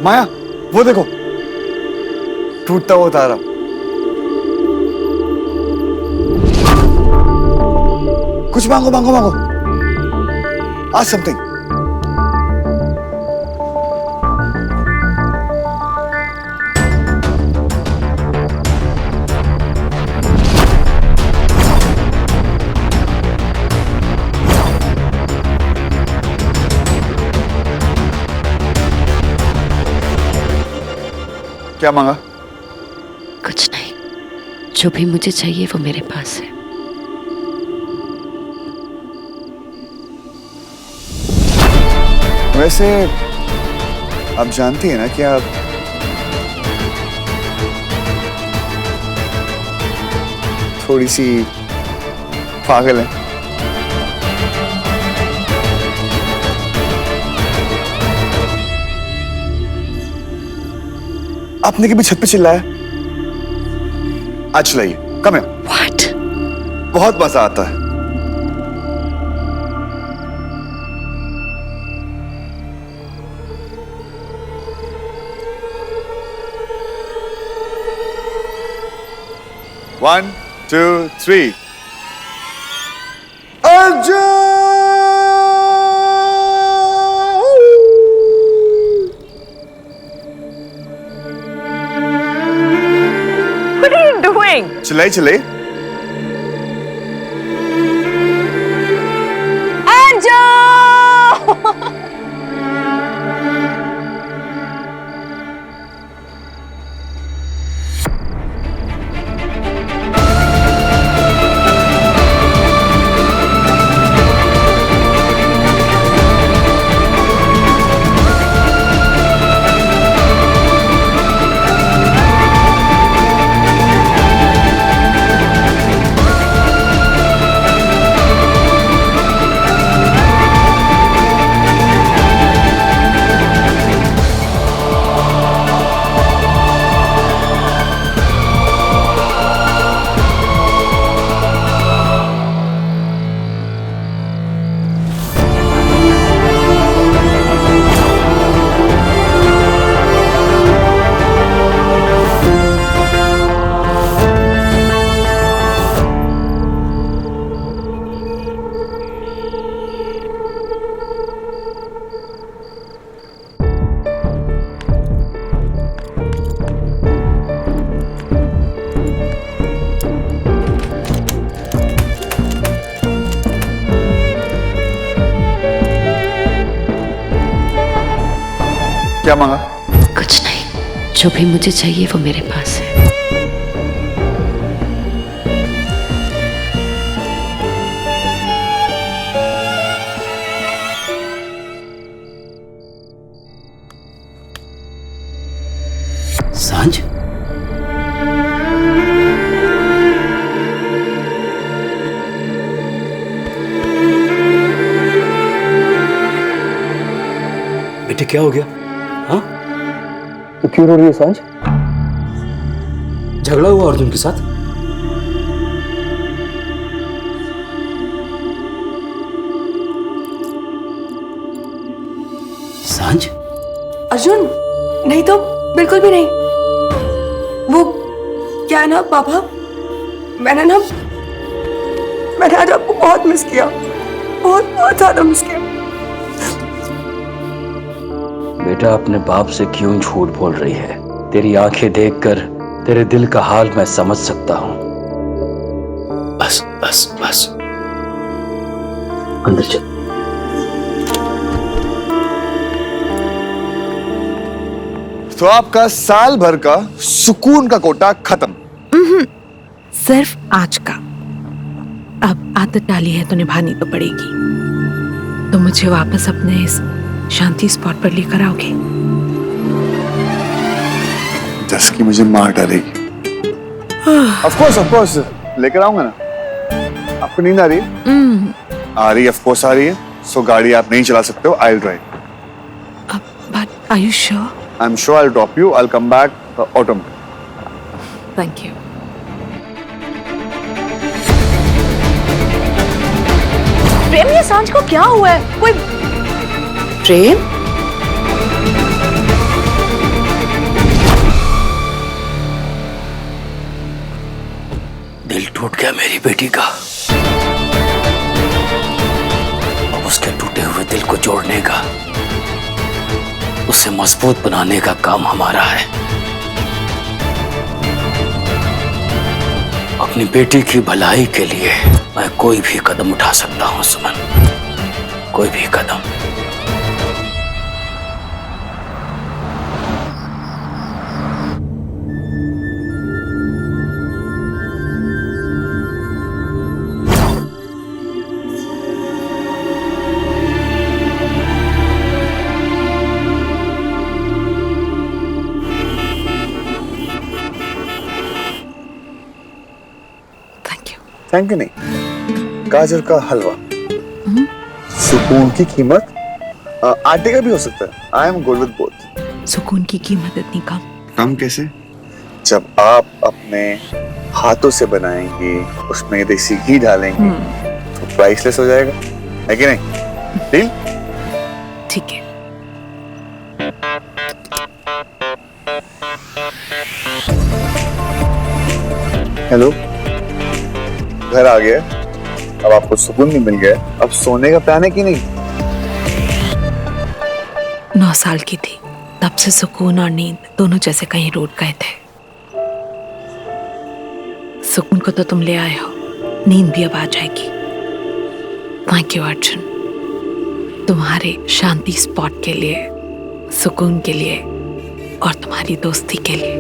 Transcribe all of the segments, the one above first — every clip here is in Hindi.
माया, वो देखो, टूटता हुआ तारा। कुछ मांगो मांगो मांगो। Ask something. क्या मांगा? कुछ नहीं, जो भी मुझे चाहिए वो मेरे पास है। वैसे आप जानती हैं ना कि आप थोड़ी सी पागल हैं। आपने कभी छत पे चिल्लाया? आज चिल्लाइए, कम है। What? बहुत मजा आता है। One, two, three. Arjun! What are you doing? चिल्लाई चिल्लाई। अर्जुन! क्या मांगा? कुछ नहीं, जो भी मुझे चाहिए वो मेरे पास है। सांझ? बेटे क्या हो गया? हाँ? तो क्यों रो रही है सांझ? झगड़ा हुआ अर्जुन के साथ? सांझ? अर्जुन, नहीं तो बिल्कुल भी नहीं। वो क्या है ना पापा, मैंने आज आपको बहुत मिस किया, बहुत बहुत ज्यादा मिस किया। बेटा अपने बाप से क्यों झूठ बोल रही है? तेरी आंखें देखकर तेरे दिल का हाल मैं समझ सकता हूं। बस बस बस। अंदर चल। तो आपका साल भर का सुकून का कोटा खत्म। सिर्फ आज का। अब आदत डाली है तो निभानी तो पड़ेगी। तो मुझे वापस अपने इस शांति स्पॉट पर लेकर आओगे? जस की मुझे मार डालेगी। ऑफ कोर्स लेकर आऊंगा ना। आपको नींद आ रही है? आ रही है, ऑफ कोर्स आ रही है। सो गाड़ी आप नहीं चला सकते हो, I will drive. But are you sure? I am sure I will drop you, I will come back auto में। Thank you. प्रेम, ये सांझ को क्या हुआ है? कोई प्रेम? दिल टूट गया मेरी बेटी का। अब उसके टूटे हुए दिल को जोड़ने का, उसे मजबूत बनाने का काम हमारा है। अपनी बेटी की भलाई के लिए मैं कोई भी कदम उठा सकता हूं सुमन, कोई भी कदम। थैंक यू नहीं, गाजर का हलवा। सुकून की कीमत आटे का भी हो सकता है। I am good with both. सुकून की कीमत इतनी कम? कम कैसे? जब आप अपने हाथों से बनाएंगी, उसमें देसी घी डालेंगे तो प्राइसलेस हो जाएगा, है कि नहीं? डील? ठीक है। हेलो, घर आ गया। अब आपको सुकून भी मिल गया। अब सोने का प्लान है कि नहीं? 9 साल की थी तब से सुकून और नींद दोनों जैसे कहीं रूठ गए थे। सुकून को तो तुम ले आए हो, नींद भी अब आ जाएगी। थैंक यू अर्जुन, तुम्हारे शांति स्पॉट के लिए, सुकून के लिए और तुम्हारी दोस्ती के लिए।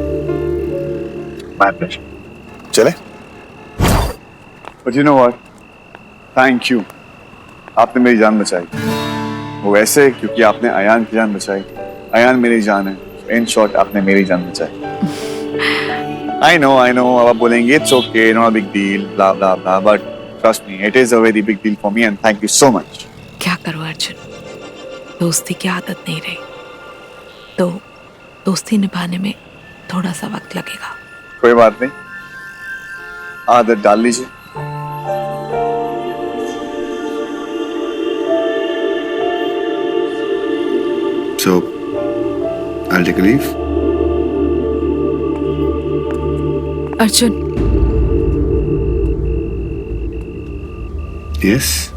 चले? But you know what? Thank you. आपने मेरी जान बचाई। वो वैसे क्योंकि आपने अयान की जान बचाई। अयान मेरी जान है। In short, आपने मेरी जान बचाई। I know. अब आप बोलेंगे it's okay, not a big deal, blah blah blah. But trust me, it is a very big deal for me, and thank you so much. क्या करूं अर्जुन, दोस्ती की आदत नहीं रही, तो दोस्ती निभाने में थोड़ा सा वक्त लगेगा। कोई बात नहीं, आदत डाल लीजिए। So, I'll take a leave. Arjun, Yes.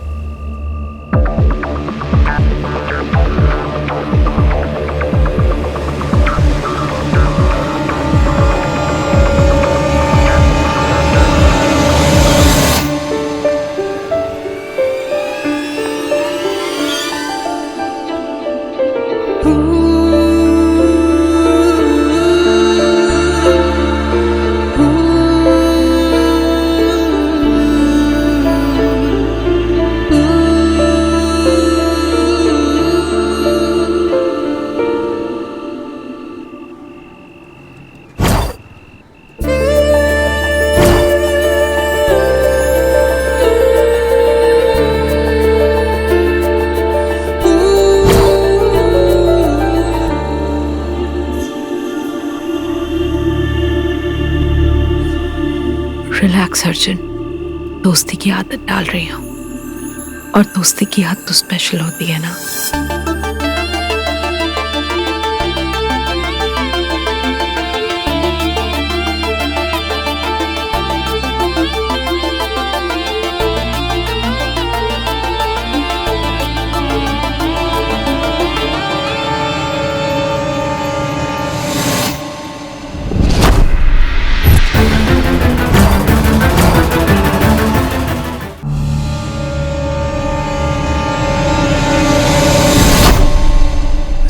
Relax Arjun, दोस्ती की आदत डाल रही हूँ और दोस्ती की हद तो स्पेशल होती है ना।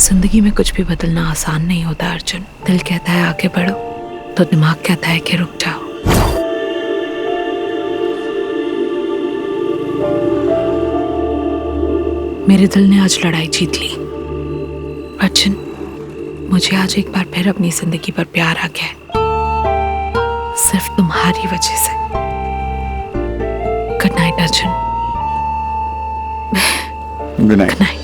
जिंदगी में कुछ भी बदलना आसान नहीं होता अर्जुन। दिल कहता है आगे बढ़ो तो दिमाग कहता है कि रुक जाओ। मेरे दिल ने आज लड़ाई जीत ली अर्जुन। मुझे आज एक बार फिर अपनी जिंदगी पर प्यार आ गया है, सिर्फ तुम्हारी वजह से। Good night Arjun. Good night. Good night.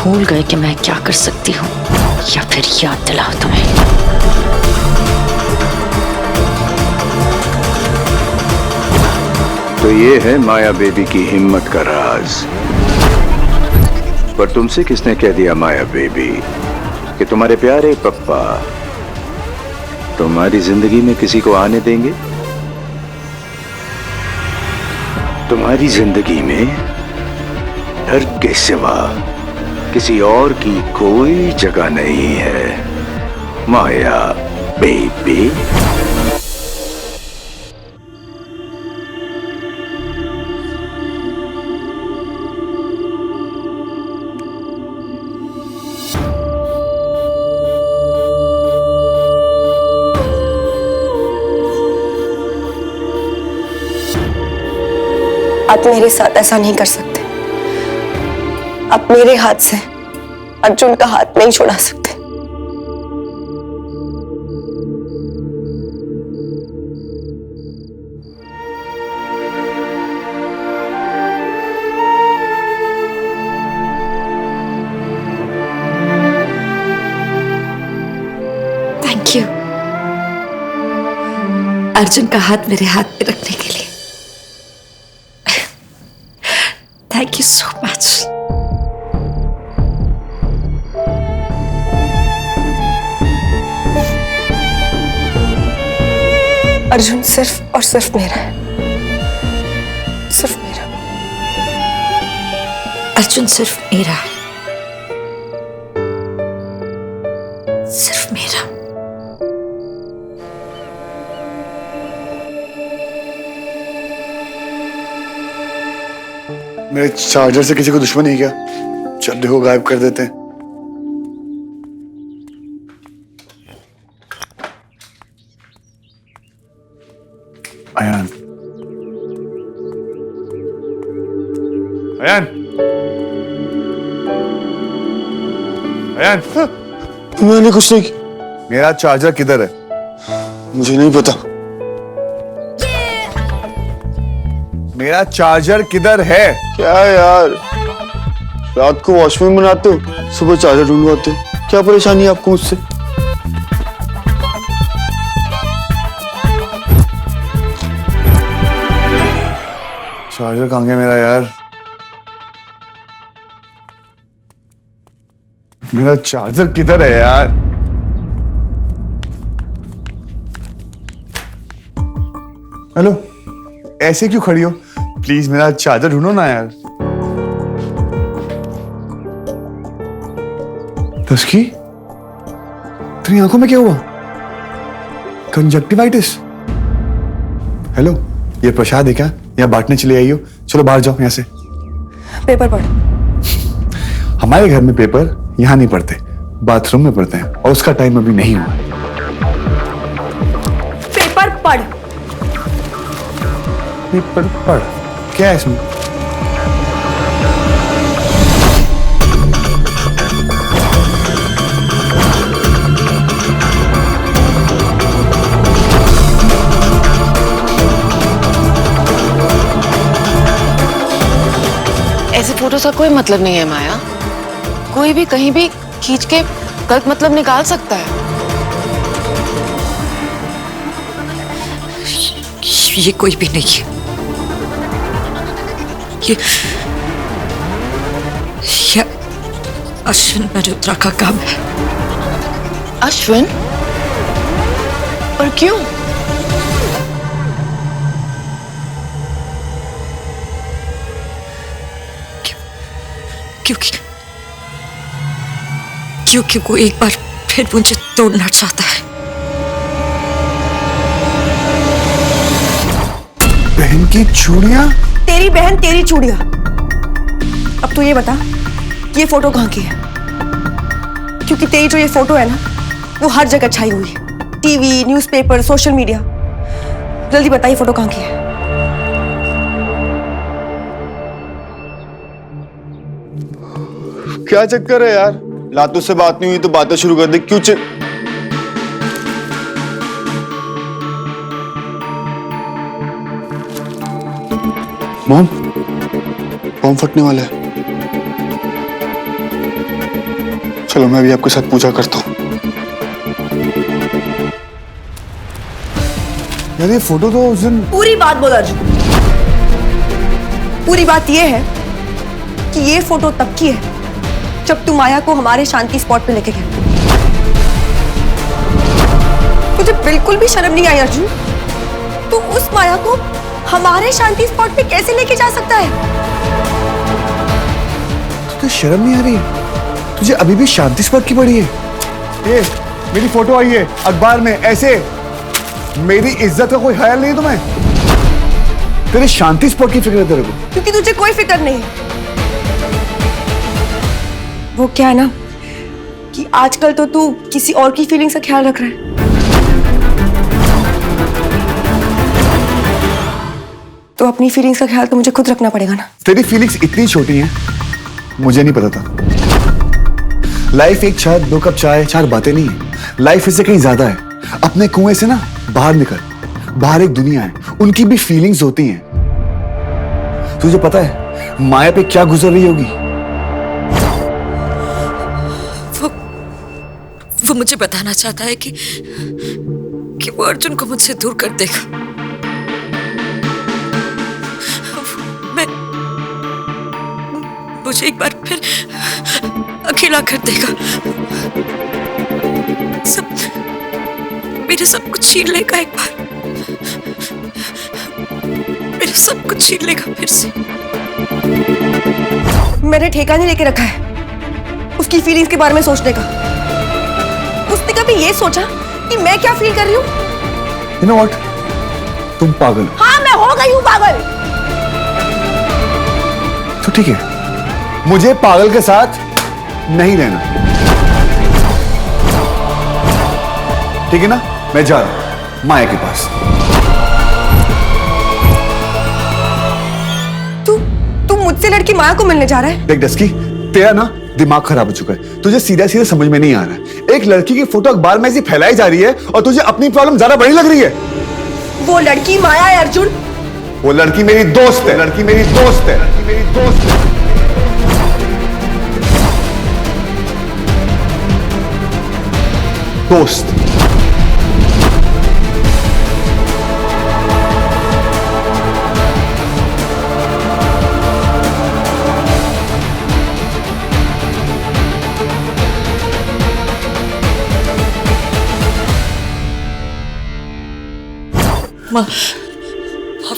भूल गए कि मैं क्या कर सकती हूँ, या फिर याद दिलाओ तुम्हें। तो ये है माया बेबी की हिम्मत का राज। पर तुमसे किसने कह दिया माया बेबी कि तुम्हारे प्यारे पप्पा तुम्हारी जिंदगी में किसी को आने देंगे? तुम्हारी जिंदगी में डर के सिवा किसी और की कोई जगह नहीं है माया बेबी। आप मेरे साथ ऐसा नहीं कर सकते। आप मेरे हाथ से अर्जुन का हाथ नहीं छुड़ा सकते। थैंक यू अर्जुन का हाथ मेरे हाथ पे रखने के लिए। Thank you so much. Arjun सिर्फ और सिर्फ मेरा है, सिर्फ मेरा। अर्जुन सिर्फ मेरा है, सिर्फ मेरा। मेरे चार्जर से किसी को दुश्मनी है क्या? जब देखो गायब कर देते हैं। अयान, अयान, अयान, मैंने कुछ नहीं किया। मेरा चार्जर किधर है? मुझे नहीं पता। मेरा चार्जर किधर है? क्या यार, रात को वॉशमैन बनाते हो, सुबह चार्जर ढूंढवाते हो। क्या परेशानी है आपको मुझसे? चार्जर कहाँ गया मेरा यार? मेरा चार्जर किधर है यार? हेलो, ऐसे क्यों खड़ी हो? प्लीज मेरा चार्जर ढूंढो ना यार। तस्की, तेरी आंखों में क्या हुआ? कंजक्टिवाइटिस? हेलो, ये प्रसाद है क्या? यहाँ बांटने चली आई हो? चलो बाहर जाओ यहाँ से। पेपर पढ़। हमारे घर में पेपर यहाँ नहीं पढ़ते, बाथरूम में पढ़ते हैं, और उसका टाइम अभी नहीं हुआ। पेपर पढ़। पेपर पढ़? क्या है इसमें? ऐसे फोटोज का कोई मतलब नहीं है माया। कोई भी कहीं भी खींच के गलत मतलब निकाल सकता है। ये कोई भी नहीं है। ये अश्विन मल्होत्रा का काम है। अश्विन? और क्यों? क्योंकि वो एक बार फिर मुझे तोड़ना चाहता है। बहन की चूड़ियां? तेरी बहन तेरी चूड़ियां। अब तू ये बता ये फोटो कहाँ की है? क्योंकि तेरी जो ये फोटो है ना वो हर जगह छाई हुई है, टीवी, न्यूज़पेपर, सोशल मीडिया। जल्दी बता ये फोटो कहाँ की है? क्या चक्कर है यार? लातू से बात नहीं हुई तो बातें शुरू कर दे। क्यों मॉम, बॉम्ब फटने वाला है। चलो मैं भी आपके साथ पूजा करता हूँ। यार ये फोटो तो उस दिन... पूरी बात बोल अर्जुन। पूरी बात ये है कि ये फोटो तब की है जब तू माया को हमारे शांति स्पॉट पे लेके गया। मुझे बिल्कुल भी शर्म नहीं आई अर्जुन। तू उस माया को हमारे शांति स्पॉट पे कैसे लेके जा सकता है? तुझे शर्म नहीं आ रही है? तुझे अभी भी शांति स्पॉट की पड़ी है? ये मेरी फोटो आई है अखबार में ऐसे। मेरी इज्जत का कोई ख्याल नहीं है तुम्हें? तेरे शांति स्पॉट की फिक्र है तेरे को? क्योंकि तुझे कोई फिक्र नहीं है। वो क्या है ना कि आजकल तो तू किसी और की फीलिंग्स का ख्याल रख रहा है। तो अपनी फीलिंग्स का ख्याल तो मुझे खुद रखना पड़ेगा ना। तेरी फीलिंग्स इतनी छोटी हैं, मुझे नहीं पता था। लाइफ एक चाय, दो कप चाय, चार बातें नहीं है। लाइफ इससे कहीं ज्यादा है। अपने कुएं से ना बाहर निकल। बाहर एक दुनिया है, उनकी भी फीलिंग्स होती हैं। तुझे पता है माया पे क्या गुजर रही होगी? वो मुझे बताना चाहता है कि वो अर्जुन को मुझसे दूर कर देगा। मुझे एक बार फिर अकेला कर देगा। मेरे सब कुछ छीन लेगा एक बार। मेरे सब कुछ छीन लेगा फिर से। मैंने ठेका नहीं लेके रखा है उसकी फीलिंग्स के बारे में सोचने का। उसने कभी ये सोचा कि मैं क्या फील कर रही हूँ? You know what? तुम पागल हो। हाँ मैं हो गई हूँ पागल। तो ठीक है, मुझे पागल के साथ नहीं रहना, ठीक है ना? मैं जा रहा हूं माया के पास। तू मुझसे लड़की माया को मिलने जा रहा है? देख डस्की, तेरा ना दिमाग खराब हो चुका है। तुझे सीधा सीधा समझ में नहीं आ रहा है। एक लड़की की फोटो अखबार में ऐसी फैलाई जा रही है और तुझे अपनी प्रॉब्लम ज्यादा बड़ी लग रही है। वो लड़की माया है अर्जुन। वो लड़की मेरी दोस्त है। लड़की मेरी दोस्त है। लड़की मेरी दोस्त है। दोस्त। माँ,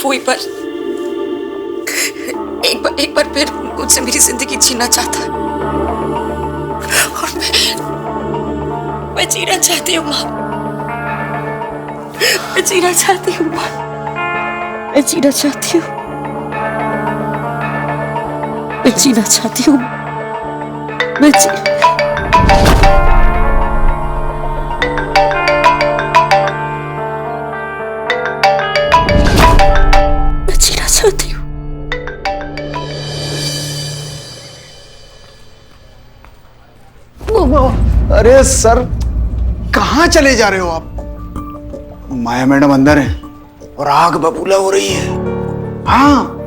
वो एक बार फिर मुझसे मेरी जिंदगी जीना चाहता है और मैं जीना चाहती हूँ माँ। मैं जीना चाहती हूँ माँ। मैं जीना चाहती हूँ। मैं जीना चाहती हूँ। मैं जीना चाहती हूँ। अरे सर, कहाँ चले जा रहे हो आप? माया मैडम अंदर है और आग बबूला हो रही है। हाँ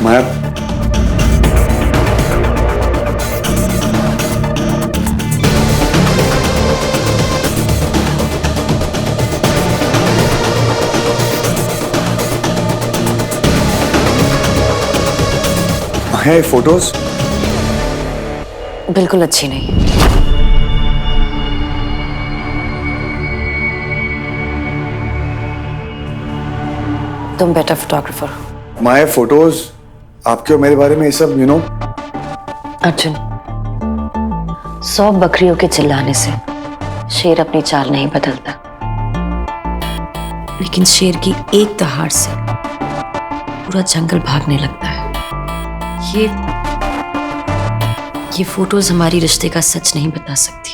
माया, है फोटोज? बिल्कुल अच्छी नहीं। तुम बेटर फोटोग्राफर हो। माया, फोटोज आपके और मेरे बारे में ये सब अर्जुन, 100 बकरियों के चिल्लाने से शेर अपनी चाल नहीं बदलता, लेकिन शेर की एक दहाड़ से पूरा जंगल भागने लगता है। ये फोटोज हमारी रिश्ते का सच नहीं बता सकती।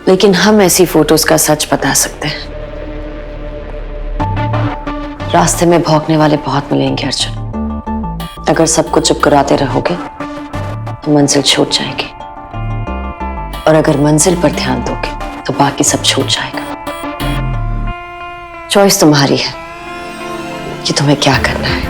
लेकिन हम ऐसी फोटोज का सच बता सकते हैं। रास्ते में भौंकने वाले बहुत मिलेंगे अर्जुन। अगर सबको चुप कराते रहोगे तो मंजिल छूट जाएगी, और अगर मंजिल पर ध्यान दोगे तो बाकी सब छूट जाएगा। चॉइस तुम्हारी है कि तुम्हें क्या करना है।